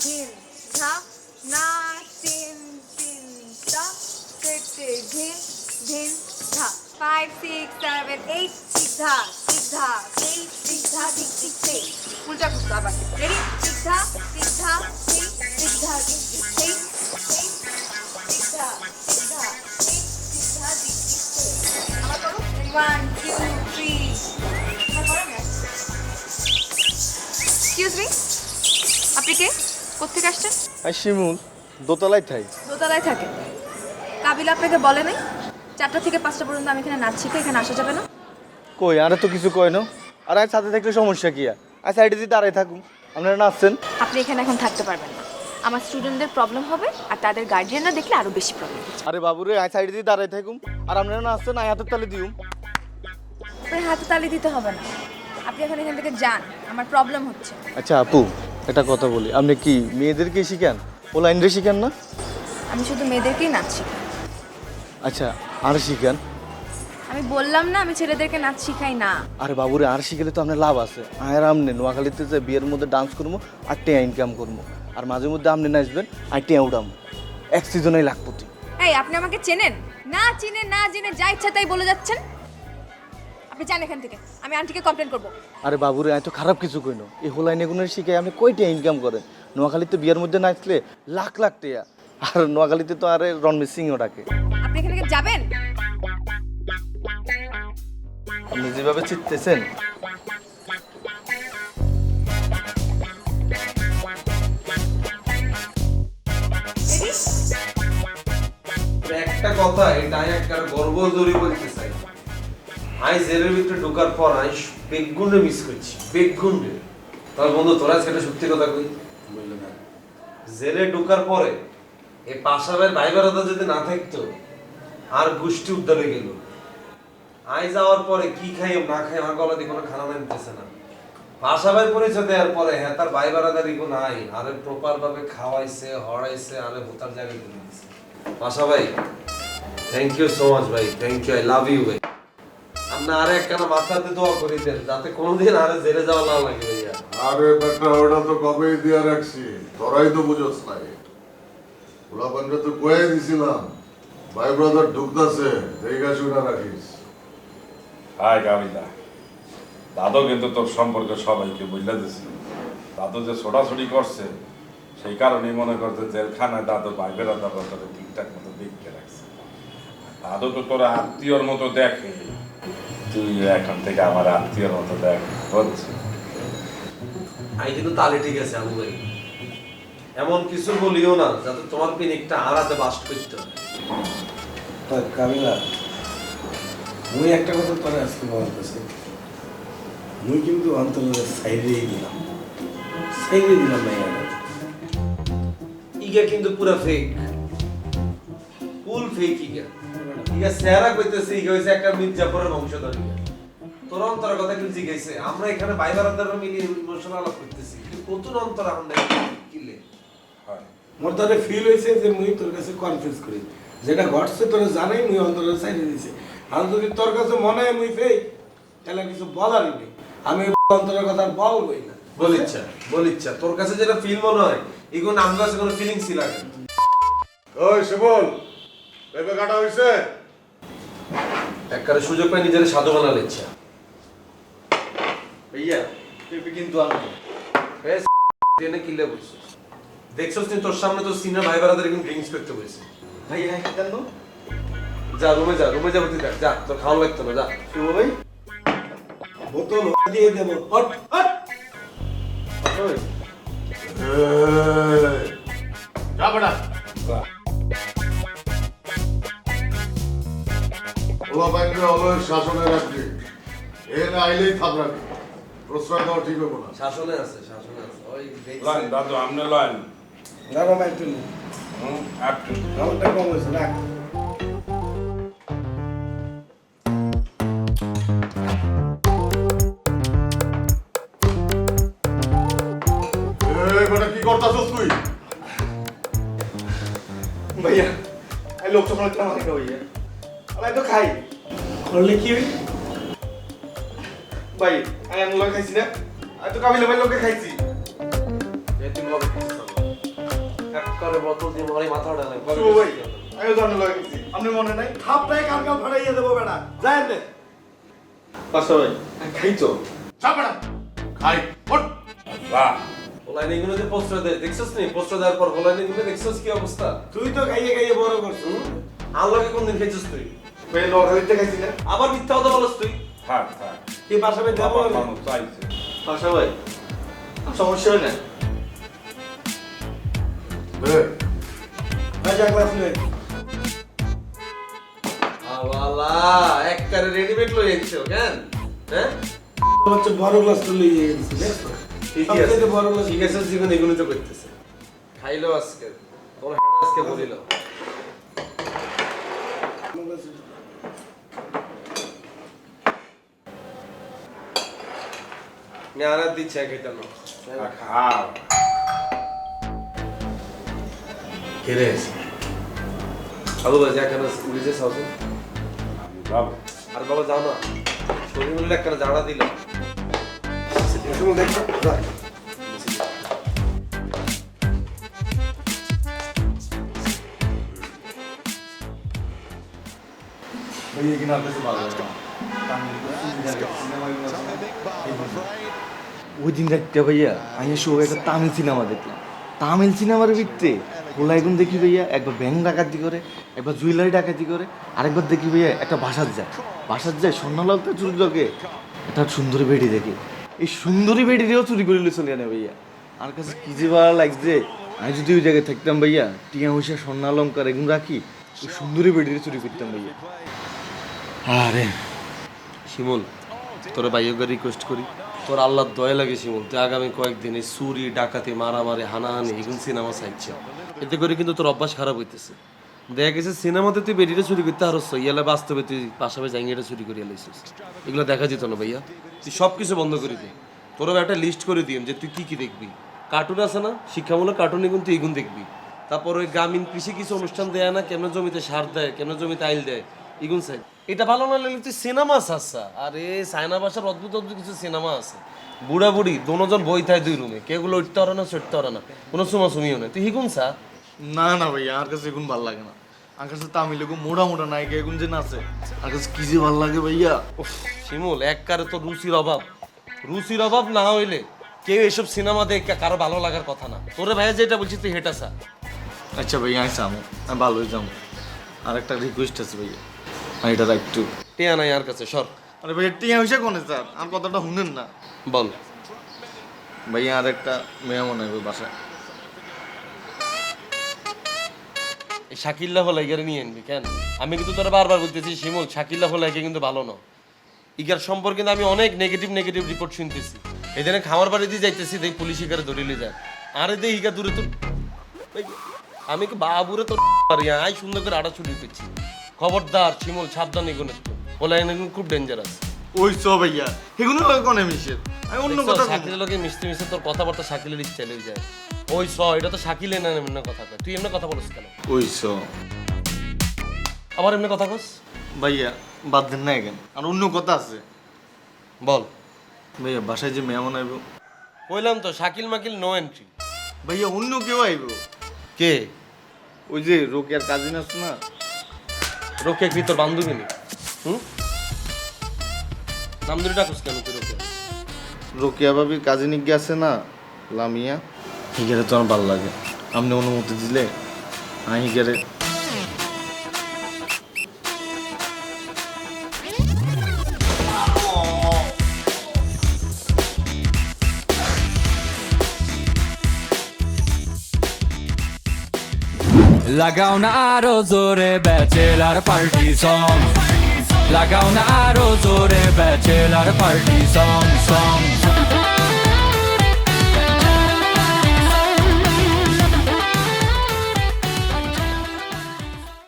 ধিন ধা না তিন তিন তা কেটে ধিন ধিন ধা 5 6 7 8 সিদ্ধা সিদ্ধা সেই সিদ্ধা ঠিক ঠিক সেই উল্টা করতে আবার রেডি সিদ্ধা সিদ্ধা সেই সিদ্ধা ঠিক ঠিক সেই সেই সিদ্ধা সিদ্ধা সেই সিদ্ধা ঠিক ঠিক সেই আবার করো 1 2 3 আবার করো না এক্সকিউজ মি আপনি কে কোত্থেকে আসছেন শিমুল দোতলায় থাই। দোতলায় থাকে কাবিলা আপনাকে বলে নাই 4টা থেকে 5টা পর্যন্ত আমি এখানে নাচ শিখে এখানে আসা যাবে না কই আরে তো কিছু কয় না। আর আজ সাথে থাকলে সমস্যা কি আর সাইডে যদি দাঁড়াই থাকুন আপনারা নাচছেন। আপনি এখানে এখন থাকতে পারবেন না আমার স্টুডেন্টদের প্রবলেম হবে আর তাদের গার্ডিয়ানরা দেখলে আরো বেশি প্রবলেম আরে বাবুরে আজ সাইডে দিয়ে দাঁড়াই থাকুন আর আপনারা নাচছেন আয় হাতের তালে দিউম। আপনার হাতে তালি দিতে হবে না আপনি এখন এখান থেকে যান আমার প্রবলেম হচ্ছে আচ্ছা আপু একটা কথা বলি আপনি কি মেয়েদেরকে শিখান ও লাইনরে শিখান না? আমি শুধু মেয়েদেরকেই নাচ শিখাই আচ্ছা আর শিখান। আমি বললাম না আমি ছেলেদেরকে নাচ শিখাই না আরে বাবুরে আর শিখলে তো আপনার লাভ আছে আয়ের আমনে নোয়াখালীতে যে বিয়ের মধ্যে ডান্স করবো আর টিয়া ইনকাম করবো আর মাঝে মধ্যে আপনি নাচবেন আর টিয়া উঠাম এক সিজনেই লাখপতি। এই আপনি আমাকে চেনেন না চিনে না জেনে যা ইচ্ছা তাই বলে যাচ্ছেন আপনি যান এখান থেকে আমি আন্টিকে কমপ্লেন করবো আরে বাবুরে এত খারাপ কিছু কইন এই হোলাইনে গুণের শিখে আপনি কয়টা ইনকাম করেন? নোয়াখালীতে বিয়ের মধ্যে নাচলে লাখ লাখ টিয়া আর নোয়াখালীতে তো আরে রণবীর সিংও ডাকে। আপনি এখান থেকে যাবেন আপনি যেভাবে চিত্তেছেন একটা কথা এটা আমি একটা গর্ব জোরে বলতে চাই আই জেলের ভিতরে ঢোকার পর আমি বেগুনে মিস করছি বেগুনে তার বন্ধু তোরা সেটা সত্যি কথা কই বললো না জেলে ঢোকার পরে এই পাশাবের ভাই বেড়াদা যদি না থাকতো আর গোষ্ঠী উদ্ধারে গেল আই যাওয়ার পরে কি খাই না খাই আমার গলা দিয়ে কোনো খানা নামতেছে না পাশাবের পরিচয় দেওয়ার পরে হ্যাঁ তার ভাই বেড়াদার ইগো নাই আরে প্রপার ভাবে খাওয়াইছে হড়াইছে আরে ভোতার জায়গায় দিয়ে দিয়েছে পাশা ভাই থ্যাংক ইউ সো মাচ ভাই thank you I love you ভাই আপনি আরে একখানা মাথাতে দোয়া করে দেন যাতে কোনোদিন আরে জেলে যাওয়া না লাগে ভাইয়া আরে বেটা ওটা তো কবেই দিয়া রাখছি তোরাই তো বুঝোস নাই ওলা পাঞ্জা তো কয়ে দিছিলাম ভাই ব্রাদার ঢুকতাছে দেখা শুনে রাখিস হাই কাবিলা দাদু কিন্তু তোর সম্পর্কে সবাইকে বুঝলে দিছি দাদু যে ছোটাছুটি করছে সেই কারণেই মনে করছে জেলখানায় দাদু বাইবেরা দাদু তোর ঠিকঠাক মতো দেখতে রাখছে দাদু তো তোর আত্মীয়র মতো দেখে তুই এখন থেকে আমার আত্মীয়র মতো দেখ হচ্ছে আই কিন্তু তালে ঠিক আছে আবু ভাই এমন কিছু বলিও না যাতে তোমার পিনিকটা হারাতে বাস্ট করতে হয় কাবিলা মুই একটা কথা তোর আজকে বলতেছি মুই কিন্তু অন্তরের সাইডেই দিলাম ভাই ইগা কিন্তু পুরা ফেক ফুল ফেক ইগা ইগা সেরা কইতেছে ইগা হইছে একটা মির্জাপুরের বংশধর ইগা তোর অন্তরের কথা কিন্তু জিগাইছে আমরা এখানে ভাই বারাদাররা মিলে ইমোশনাল আলাপ করতেছি কিন্তু কত অন্তর আমরা কিলে হয় মোর তারে ফিল হয়েছে যে মুই তোর কাছে কনফিউজ করি যেটা ঘটছে তোর জানাই মুই অন্তরের সাইডে দিছি আর যদি তোর কাছে মনে হয় মুই ফেক তাহলে কিছু বলারই নেই আমি অন্তরের কথা বলবই না বলিচ্ছা তোর কাছে যেটা ফিল মনে হয় এগুলো নাম কাছে কোনো ফিলিংস লাগে ওই শিবল পেঁপে কাটা হইছে একবারে সুযোগ পাই নিজের সাধু বানালে ইচ্ছা ভাইয়া পেপে কিন্তু আমি ট্রেনে কিলে বলছিস দেখছস তুই তোর সামনে তো সিনিয়র ভাই বারাদার এখন ড্রিঙ্কস করতে বলছে ভাইয়া কেন যা রুমে যা বলতে যা তোর খাওয়া লাগতো না যা শুভ ভাই বোতল দিয়ে দেব হট হট ওই যা বেটা ওলা পাঞ্জা অলয়ের শাসনে রাখবি এ না আইলেই থাপ রাখবি প্রশ্রয় দেওয়া ঠিক হবো না শাসনে আছে ওই লাইন দাদু আমনে লাইন না বাবা একটু আপনি আমারটা কম হয়েছে না বেটা কি করতাছস তুই ভাইয়া এই লোক তো খাওয়া মানে ভাইয়া আমি তো খাই করলে কি হয় ভাই আমি লোক খাইছি না আমি তো কাবিলা ভাই লোকে খাইছি তুমি এক করে বোতল দিয়ে মরে মাথা উঠালে শুভ ভাই আমি জানি লয়ে গেছি আপনি মনে নাই থাপটাই কান কান ফাটাইয়া দেবো বেটা যাই দে পাশা ভাই খাইছো চাপ না খাই ওঠ বাহ অনলাইনে এগুলো যে পোস্টার দেয় দেখছস নি পোস্টার দেওয়ার পর অনলাইনে এগুলো দেখছস কি অবস্থা তুই তো খাইয়ে খাইয়ে বড় করছিস আল্লাহকে কোনদিন খেয়েছিস তুই ভাই নোয়াখালীতে খাইছি না আবার মিথ্যা কথা বলছ তুই থাক থাক কি পাশাপে যাবো বাবার মানুষ চাইছে পাশা ভাই সমস্যা হয় না দে ভাই যা ক্লাস নে আওয়ালা এক করে রেডিমেড লই আইছো কেন হ্যাঁ তোর হচ্ছে বড় ক্লাস তো লইয়ে গেছিস ঠিকই আছে সবচেয়ে বড় ক্লাস ঠিক আছে জীবন এগুলো তো করতেছে খাইলো আজকে তোর হেডা আজকে বলিল ন্যারা দিচ্ছে খাইতে না খাও কেরে আবু বাজে এখানে উড়িছে সাউথ বাবু আর বাবা যাও না শরীর মিলে একটা জানা দিল ভাইয়া কিনা আপনার ভালো লাগে ওই দিন রাখতে ভাইয়া আমি শুভ একটা তামিল সিনেমা দেখলাম তামিল সিনেমার ভিত্তে গোলাইগুন দেখি ভাইয়া একবার ব্যাংক ডাকাতি করে একবার জুয়েলারি ডাকাতি করে আরেকবার দেখি ভাইয়া একটা বাসার যায় স্বর্ণলালটা চুরি লোকে একটা সুন্দরী বেডি দেখে এই সুন্দরী বেডিরেও চুরি করে চলে আনে ভাইয়া আর কাছে কি যে ভালো লাগছে আমি যদি ওই জায়গায় থাকতাম ভাইয়া টিয়া পয়সা স্বর্ণালঙ্কার এগুলো রাখি ওই সুন্দরী বেডিরে চুরি করতাম ভাইয়া আরে শিমুল তোর ভাইয়োকে রিকোয়েস্ট করি তোর আল্লাহর দয়া লাগে শিমুল তুই আগামী কয়েকদিন এই চুরি ডাকাতি মারামারি হানাহানি এগুলো সিনেমা চাইছে এতে করে কিন্তু তোর অভ্যাস খারাপ হইতেছে দেখা গেছে সিনেমাতে তুই বেরিয়ে চুরি করতে আরো ইয়ালে বাস্তবে তুই পাশাপাশি জাঙ্গিটা চুরি করে এলাইছিস এগুলো দেখা যেত না ভাইয়া তুই সব কিছু বন্ধ করে দে তোর একটা লিস্ট করে দিম যে তুই কি কি দেখবি কার্টুন আছে না শিক্ষামূলক কার্টুন এগুলো তুই এগুলো দেখবি তারপর ওই গ্রামীণ কৃষি কিছু অনুষ্ঠান দেয় না কেমন জমিতে সার দেয় কেমন জমিতে আইল দেয় এগুন সাইড এটা ভালো না লাগলে তুই সিনেমা চাচ্ছা আরে চায়না ভাষার অদ্ভুত অদ্ভুত কিছু সিনেমা আছে বুড়া বুড়ি দোনোজন বই থাকে দুই রুমে কেউগুলো উঠতে পারে না চড়তে পারে না কোনো সুমিও নেই তুই হিগুন চা না না ভাইয়া আমার কাছে এগুন ভালো লাগে না আমার কাছে তামিল এগুন মোটা মোটা নায়িকা এগুন যে নাচে আমার কাছে কি যে ভালো লাগে ভাইয়া উফ, শিমুল এক কারে তো রুচির অভাব না হইলে কেউ এসব সিনেমা দেখে কারো ভালো লাগার কথা না তোরে ভাইয়া যেটা বলছিস তুই হেটা চা আচ্ছা ভাইয়া আমি চামো আমি ভালো হয়ে যাবো আর একটা রিকোয়েস্ট আছে ভাইয়া আমি এটা একটু টিয়া নাই আর কাছে সর আরে ভাইয়া টিয়া হয়েছে কোনে স্যার আমার কথাটা শুনেন না বল ভাইয়া আর একটা মেয়ে মনে হয় বাসায় এই শাকিল্লা হলাইগারে নিয়ে আনবি কেন আমি কিন্তু তোরা বারবার বলতেছি শিমুল শাকিল্লা হলাইকে কিন্তু ভালো না ইগার সম্পর্কে কিন্তু আমি অনেক নেগেটিভ রিপোর্ট শুনতেছি এখানে খামার বাড়ি দিয়ে যাইতেছি দেখ পুলিশ ইগারে ধরিলে যায় আরে দেখ ইগা দূরে তো আমি কি বাবুরে তো পারি আই সুন্দর করে আড়া ছুটি করছি খবরদার শিমুল সাবধান এগুলো হলাইন খুব ডেঞ্জারাস ওই সো ভাইয়া এগুলো কোনে মিশে আমি অন্য কথা শাকিলের লোকে মিশতে মিশতে তোর কথাবার্তা শাকিলের স্টাইল হয়ে যায় ওই স এটা তো শাকিলে না এমনি কথা কয় তুই এমনি কথা বলিস কেন ওই সো আবার এমনি কথা কস ভাইয়া বাদ দেন না এখানে আর অন্য কথা আছে বল ভাইয়া বাসায় যে মেহমান আইব কইলাম তো শাকিল মাকিল নো এন্ট্রি ভাইয়া অন্য কেউ আইব কে ওই যে রোকেয়ার কাজিন আছে না রোকে কি তোর বান্ধবী নি হুম নাম ধরে ডাকুস কেন তুই রোকে রোকেয়া ভাবির কাজিনী গেছে না লামিয়া হিগারে তো আমার ভালো লাগে আপনি অনুমতি দিলে আমি হিগারে লাগাও না আরো জোরে ব্যাচেলার পার্টি সং লাগাও না আরো জোরে ব্যাচেলার পার্টি সং